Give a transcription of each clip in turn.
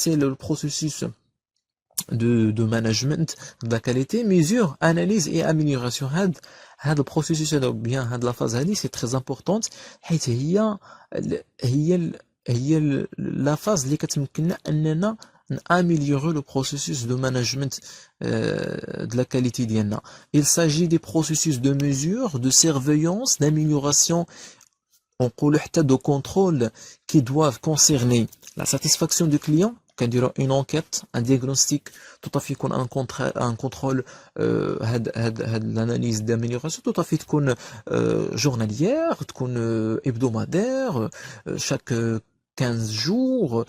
c'est le processus de management de la qualité, mesure, analyse et amélioration. هذا البروسيسوس هذا bien هذه la phase هذه c'est très importante حيث هي la phase اللي كتمكننا اننا améliorer le processus de management de la qualité ديالنا. Il s'agit des processus de mesure, de surveillance, d'amélioration, on peut حتى de contrôle qui doivent concerner la satisfaction du client. كنديروا une enquête, un diagnostic, tout à fait يكون un contrôle هاد l'analyse d'amélioration tout à fait تكون journalière, تكون hebdomadaire, chaque 15 jours,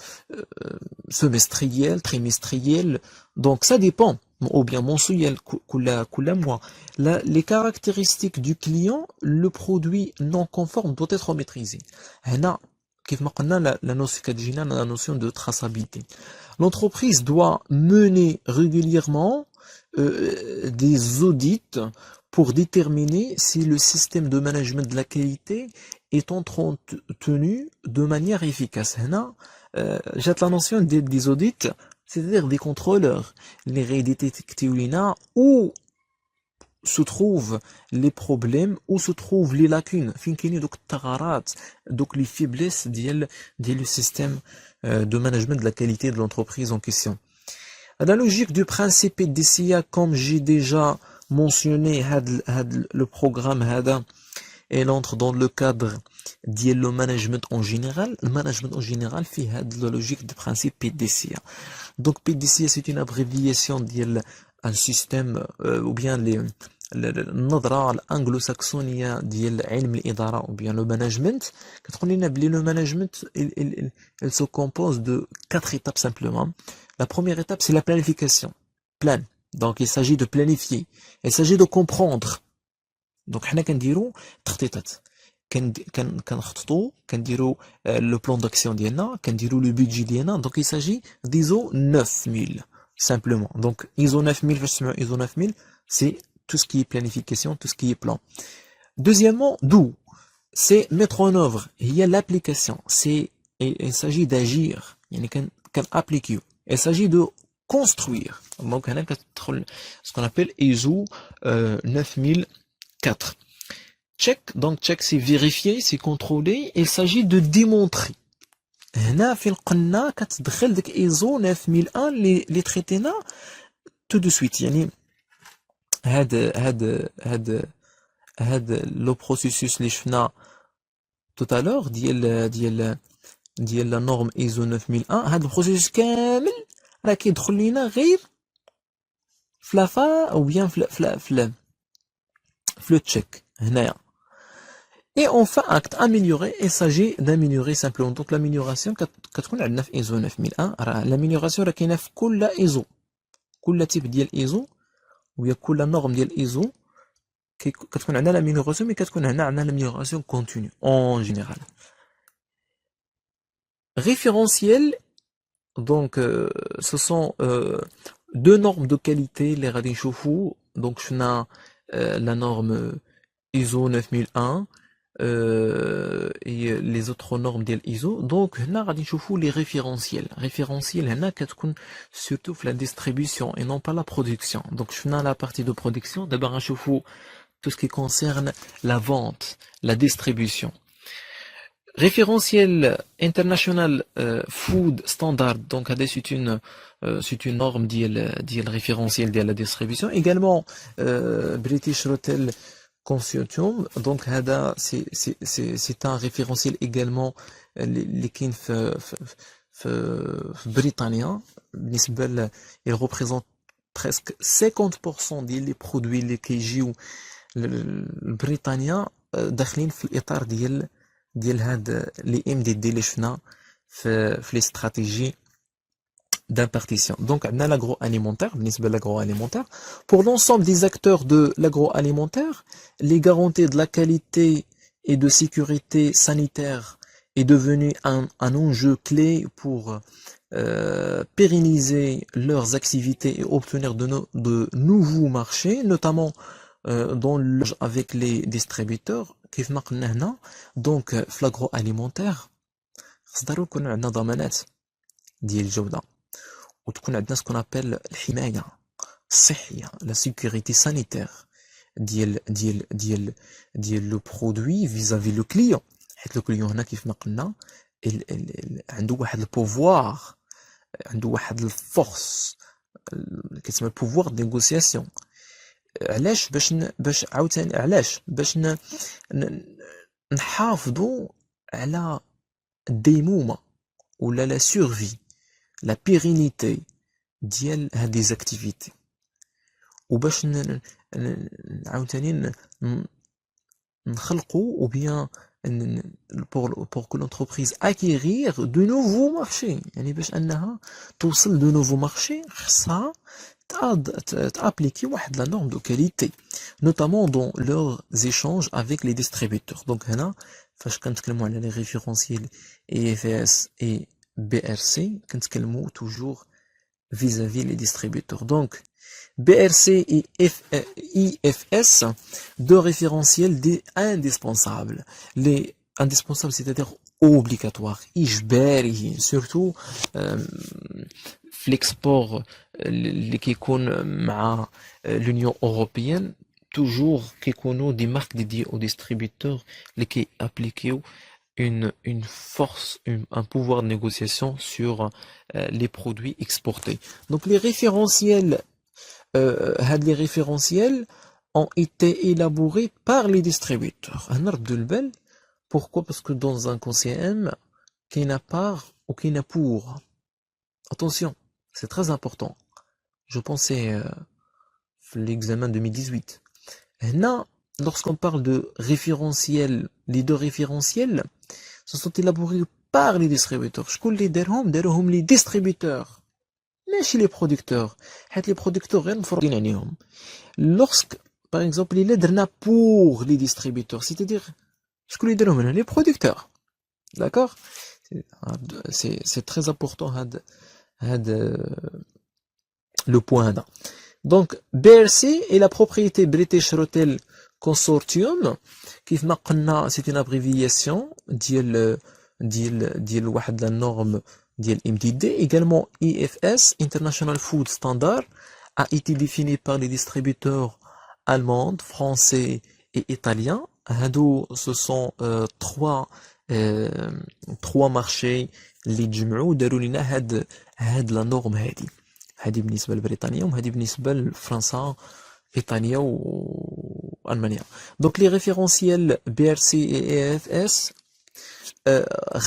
semestriel, trimestriel, donc ça dépend, ou bien mensuel, كل mois. Les caractéristiques du client, le produit non conforme doit être maîtrisé. هنا كيف ما قلنا la notion كتجينا la notion de traçabilité. L'entreprise doit mener régulièrement des audits pour déterminer si le système de management de la qualité est entretenu de manière efficace. هنا جات la notion des audits, c'est-à-dire des contrôleurs اللي غيديتيكتيو لينا où se trouvent les problèmes, où se trouvent les lacunes, فين كاينين دوك الثغرات, دوك les faiblesses ديال le système de management de la qualité de l'entreprise en question. La logique du principe PDCA, comme j'ai déjà mentionné, le programme هذا elle entre dans le cadre de le management en général. Le management en général fait la logique du principe PDCA. Donc PDCA c'est une abréviation d'un système ou bien النظرة الأنجلو-ساكسونية ديال علم الإدارة ou bien le management. كتقول لنا بلي le management il se compose de 4 étapes simplement. La première étape c'est la planification. Plan. Donc il s'agit de planifier. Il s'agit de comprendre. Donc حنا كنديرو تخطيطات. كنخططو كنديرو le plan d'action ديالنا, كنديرو le budget ديالنا. Donc il s'agit d'ISO 9000 simplement. Donc ISO 9000 فاش تسمعوا ISO 9000 c'est tout ce qui est planification, tout ce qui est plan. Deuxièmement, d'où c'est mettre en œuvre. Il y a l'application. Il s'agit d'agir. Il s'agit de construire. Donc, ce qu'on appelle ISO 9004. Check. Donc, check, c'est vérifier, c'est contrôler. Il s'agit de démontrer. هنا فين قلنا كتدخل ديك ISO 9001 اللي تريتينا tout de suite. يعني هاد لو بروسيسوس اللي شفنا tout à l'heure ديال لا نورم ايزو 9001. هاد البروسيسوس كامل راه كيدخل لينا غير في لافا او بيان في لو تشيك هنايا. Et enfin, acte amélioré, il s'agit d'améliorer simplement. Donc l'amélioration كتكون عندنا في ايزو 9001. راه l'amélioration راه كاينه في كل ايزو, كل تيب ديال ايزو وهي كل نورم ديال ايزو كتكون عندنا l'amélioration, mais كتكون هنا عندنا l'amélioration continue en général. Référentiel, donc ce sont deux normes de qualité les غادي نشوفوا. donc شفنا la norme ISO 9001 et les autres normes ديال ISO. donc هنا غادي نشوفوا les référentiels. référentiel هنا كتكون surtout في la distribution et non pas la production. donc شفنا la partie de production. d'abord غنشوفوا tout ce qui concerne la vente, la distribution. Référentiel international food standard, donc c'est une norme ديال référentiel ديال la distribution. également British Hotel Consortium, donc هذا c'est un référentiel également اللي كاين في بريطانيا. بالنسبه il représente presque 50% ديال les produits اللي كيجيو بريطانيا داخلين في الاطار ديال هاد لي MDD اللي شفنا في لي استراتيجي d'impartition. donc عندنا l'agroalimentaire. بالنسبه l'agroalimentaire, pour l'ensemble des acteurs de l'agroalimentaire, les garanties de la qualité et de sécurité sanitaire est devenu un enjeu clé pour pérenniser leurs activités et obtenir de nouveaux marchés, notamment avec les distributeurs. كيف ما قلنا هنا, donc في l'agroalimentaire خص ضروري يكون عندنا ضمانات ديال الجودة. وتكون عندنا سكون ابل الحمايه الصحيه لا سيكوريتي سانيتير ديال لو برودوي فيزافي لو كليون، حيت لو كليون هنا كيف ما قلنا عنده واحد البوفوار، عنده واحد الفورس كيتسمى البوفوار دي نيغوسياسيون. علاش؟ باش عاوتاني علاش باش نحافظوا على الديمومه ولا لا سورفي لا بيرينيتي ديال هاد لي زاكتيفيتي، وباش عاوتاني نخلقوا ou bien pour que l'entreprise acquérir de nouveaux marchés. يعني باش انها توصل de nouveaux marchés خصها t'appliquer واحد la norme de qualité, notamment dans leurs échanges avec les distributeurs. Donc هنا فاش كنتكلموا على les référentiels EFS et BRC كنتكلموا toujours vis-à-vis les distributeurs. Donc BRC et IFS, deux référentiels indispensables. Les indispensables, c'est-à-dire obligatoires, إجباريين, surtout في l'export اللي كيكون مع l'Union européenne, toujours كيكونوا des marques dédiées aux distributeurs اللي كيappliquيو une force, un pouvoir de négociation sur les produits exportés. Donc les référentiels les référentiels ont été élaborés par les distributeurs. Pourquoi? Parce que dans un CM, qui n'a part ou qui n'a pour. Attention, c'est très important. Je pensais l'examen 2018. Là, lorsqu'on parle de référentiels, les deux référentiels, se sont élaborés par les distributeurs. Je les derhom les distributeurs. ماشي les producteurs. حيت les producteurs غير مفروضين عليهم. Lorsque, par exemple, il est درنا pour les distributeurs, c'est-à-dire شكون اللي دارهم هنا؟ les producteurs. D'accord? C'est très important هاد le point هذا. Donc BRC est la propriété British Retail Consortium. كيف ما قلنا c'est une abréviation ديال واحد la norme ديال MDD. Également IFS, International Food Standard, a été défini par les distributeurs allemands, français et italiens. Ce sont trois marchés اللي تجمعوا وداروا لنا هاد la norme هادي بالنسبة لبريطانيا وهادي بالنسبة لفرنسا إيطاليا وألمانيا. Donc les référentiels BRC et EFS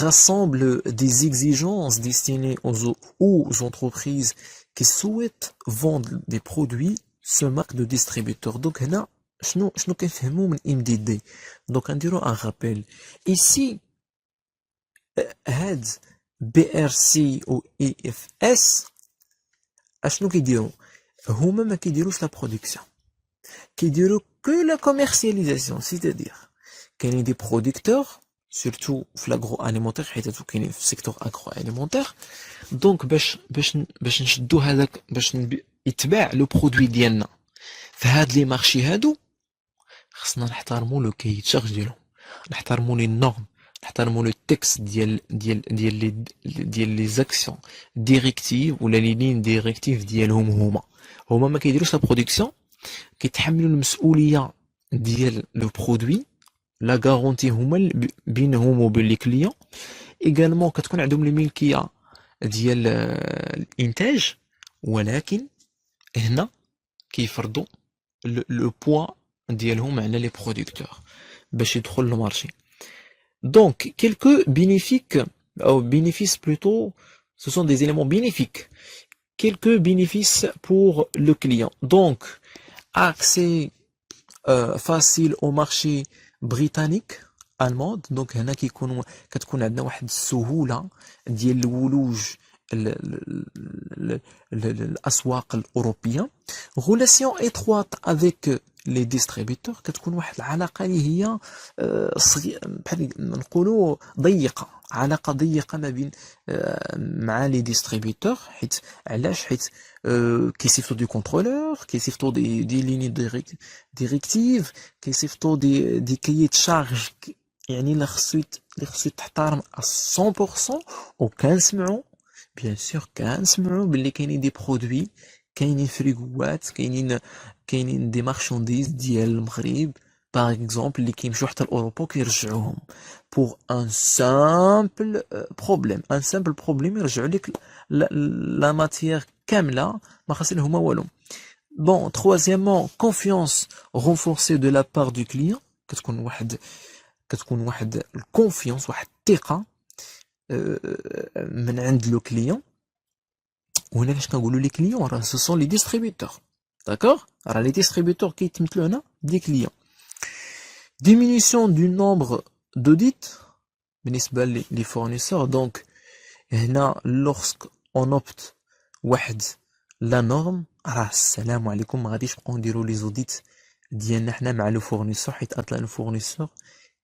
rassemble des exigences destinées aux entreprises qui souhaitent vendre des produits sous marque de distributeur. Donc هنا شنو كنفهموا من MDD. Donc نديروا un rappel. Ici هاد BRC ou EFS اشنو كيديروا؟ هما ما كيديروش لا برودكسيون، كيديروا que la commercialisation, c'est-à-dire كاينين دي برودكتور surtout في l'agroalimentaire حيت كاينين في السيكتور agroalimentaire. دونك باش نشدو هذاك باش يتباع لو برودوي ديالنا في هاد لي مارشي هادو، خصنا نحترموا لو كاي تشارج ديالهم، نحترموا لي نورم، نحترموا لو تكست ديال لي زاكسيون ديريكتيف ولا لي لين ديريكتيف ديالهم. هما ما كيديروش لا برودكسيون، كيتحملوا المسؤوليه ديال لو برودوي، لا غارونتي هما بينهم وبين لي كليون. ايغالمون كتكون عندهم الملكيه ديال الانتاج، ولكن هنا كيفرضوا لو بوان ديالهم على لي برودكتور باش يدخل للمارشي. Donc, quelques bénéfices plutôt, ce sont des éléments bénéfiques. Quelques bénéfices pour le client. Donc, accès facile au marché britannique, allemand. Donc, هنا كتكون عندنا واحد السهولة ديال الولوج الأسواق الأوروبية. Relation étroite avec les distributeurs، كتكون واحد العلاقه اللي هي بحال نقولوا ضيقه، علاقه ضيقه ما بين مع لي ديستريبيوتور. حيت علاش؟ حيت كيصيفطوا دي كونترولور، كيصيفطوا دي ليني ديريكتيف، كيصيفطوا دي كايي شارج، يعني اللي خصو يتحترم 100%. وكنسمعوا بيان سور كنسمعوا باللي كاينين دي برودوي، كاينين فريغوات، كاينين دي مارشانديز ديال المغرب باغ اكزومبل اللي كيمشيو حتى لاوروبا وكيرجعوهم بور ان سامبل بروبليم، ان سامبل بروبليم يرجعوا لك لا ماتيير كامله ما خاص لهم والو. بون troisièmement confiance renforcée de la part du client، كتكون واحد الكونفيونس، واحد الثقه من عند لو كليون. وهنا فاش كنقولوا لي كليون راه سو سون لي ديستريبيوتور، داكوغ، راه لي ديستريبيوتور كيتمثلوا هنا دي كليون. diminution du nombre d'audits بالنسبه لي فورنيسور. دونك هنا lorsque on opte واحد لا نورم، راه السلام عليكم ما غاديش نبقاو نديرو لي زوديت ديالنا حنا مع لو فورنيسور، حيت اصلا لو فورنيسور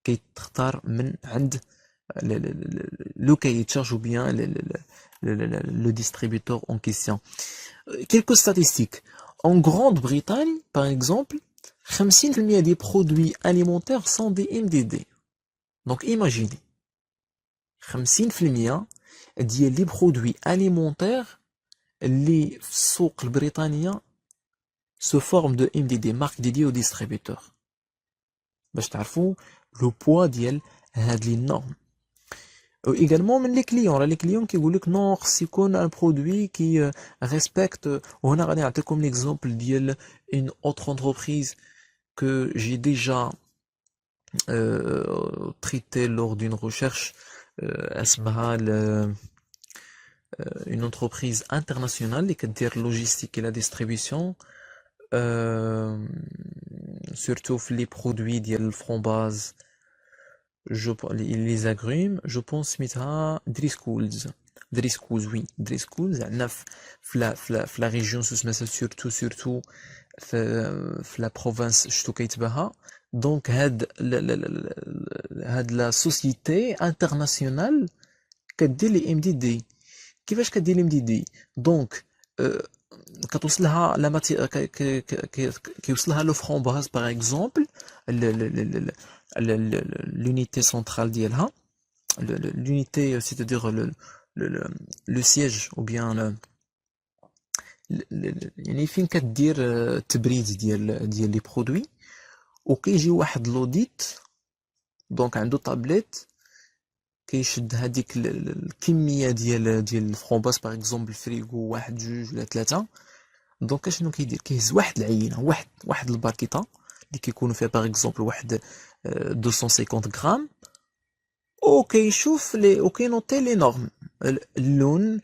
كيتختار من عند لو كاي تشارج ou bien le distributeur en question. Quelques statistiques. En Grande-Bretagne, par exemple, 50% des produits alimentaires sont des MDD. Donc imaginez, 50% des produits alimentaires اللي في السوق البريطانية se forment de MDD, marque dédiée aux distributeurs. باش تعرفوا لو بوا ديال هاد لي نورم. également من لي كليون، راه لي كليون كيقول لك نو خص يكون ان برودوي كي ريسبكت. وهنا غادي نعطيكم ليكزومبل ديال اون اوتر انتربريز que j'ai déjà traité lors d'une recherche. اسمها une entreprise internationale اللي كدير logistique et la distribution surtout في les produits ديال الفرombaز les agrumes. je pense سميتها Driscoll's. oui Driscoll's عندنا في la région سميتها surtout في la province شتو كيتباها. دونك هاد لا سوسيتي انترناسيونال كدير لي ام دي دي. كيفاش كدير لي ام دي دي؟ دونك كتوصلها لا ماتي كيوصلها لو فرombaز باغ اكزومبل l'unité centrale ديالها، l'unité c'est-à-dire le siège ou bien يعني فين كدير التبريد ديال لي برودوي. وكيجي واحد لوديت دونك عنده طابليت كيشد هذيك الكميه ديال الفرombaز باغ اكزومبل فريغو واحد جوج ولا ثلاثه. دونك اشنو كيدير؟ كيهز واحد العينه، واحد الباركيطه اللي كيكونوا فيها باغ اكزومبل واحد 250 غرام، وكيشوف لي وكينوطي لي نورم، اللون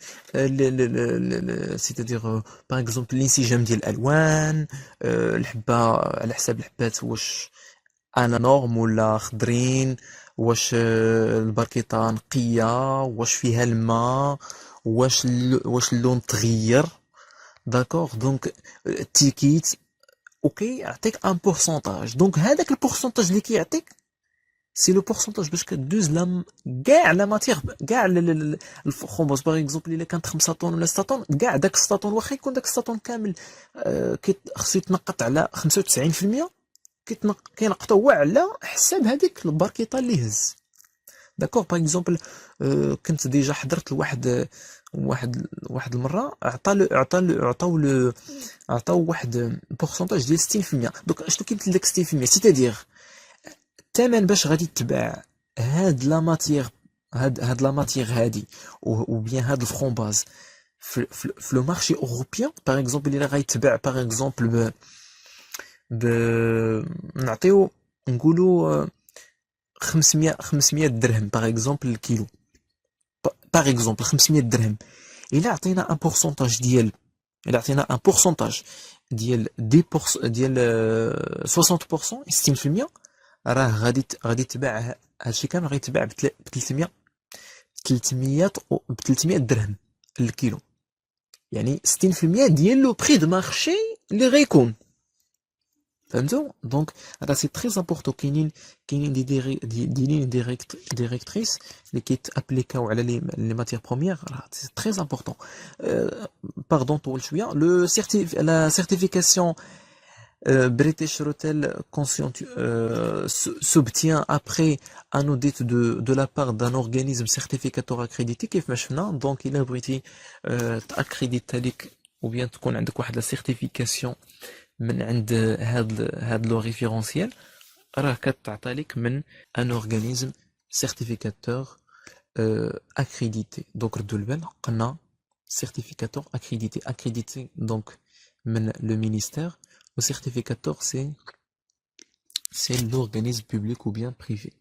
سيتادير باغ اكزومبل الانسجام ديال الالوان، الحبه على حساب الحبات واش انا نورم ولا خضرين، واش الباركيطه نقيه، واش فيها الماء، واش اللون تغير، داكوغ. دونك التيكيت اوكي يعطيك ان بورسونتاج. دونك هذاك البورسونتاج اللي كيعطيك سي لو بورسونتاج باش كدوز كاع لا ماتيغ، كاع الفرombaز باغ اكزومبل الا كانت 5 طون ولا 6 طون، كاع داك 6 طون واخا يكون داك 6 طون كامل خصو يتنقط على 95%، كينقطو هو على حساب هذيك الباركيطه اللي هز، داكوغ. باغ اكزومبل كنت ديجا حضرت لواحد واحد المره عطاو واحد بورسونتاج ديال 60%. دونك اشنو كيمثل داك 60%؟ سيتادير الثمن باش غادي تباع هاد لا ماتيغ، هاد لا ماتيغ هادي او بيان هاد الفرombaز في لو مارشي اوروبيان باغ اكزومبل الا غيتباع باغ اكزومبل نعطيو نقولوا 500 درهم باغ اكزومبل الكيلو، باغ اكزومبل 500 درهم. الا عطينا ان بورسونتاج ديال 60%، راه غادي تباع هادشي كامل غيتباع ب 300 درهم الكيلو، يعني 60% ديال لو بري دو مارشي اللي غيكون، فهمتوا؟ دونك هذا سي تري امبورطون. كاينين دي لين ديريكتريس اللي كيتابليكاو على لي ماتيغ بروميير، راه سي تري امبورطون. باردون طول شويه. لا سيرتيفيكاسيون British Hotel s'obtient après un audit de la part d'un organisme certificateur accrédité كيف ما شفنا. دونك إلا بغيتي تأكريديتا ليك ou bien تكون عندك واحد لا سيرتيفيكاسيون من عند هاد لو ريفيرونسيال، راه كتعطى لك من ان اورغانيزم سيرتيفيكاتور accrédité. Donc ردوا البال قلنا certificateur accrédité donc من le ministère. Le certificateur c'est l'organisme public ou bien privé.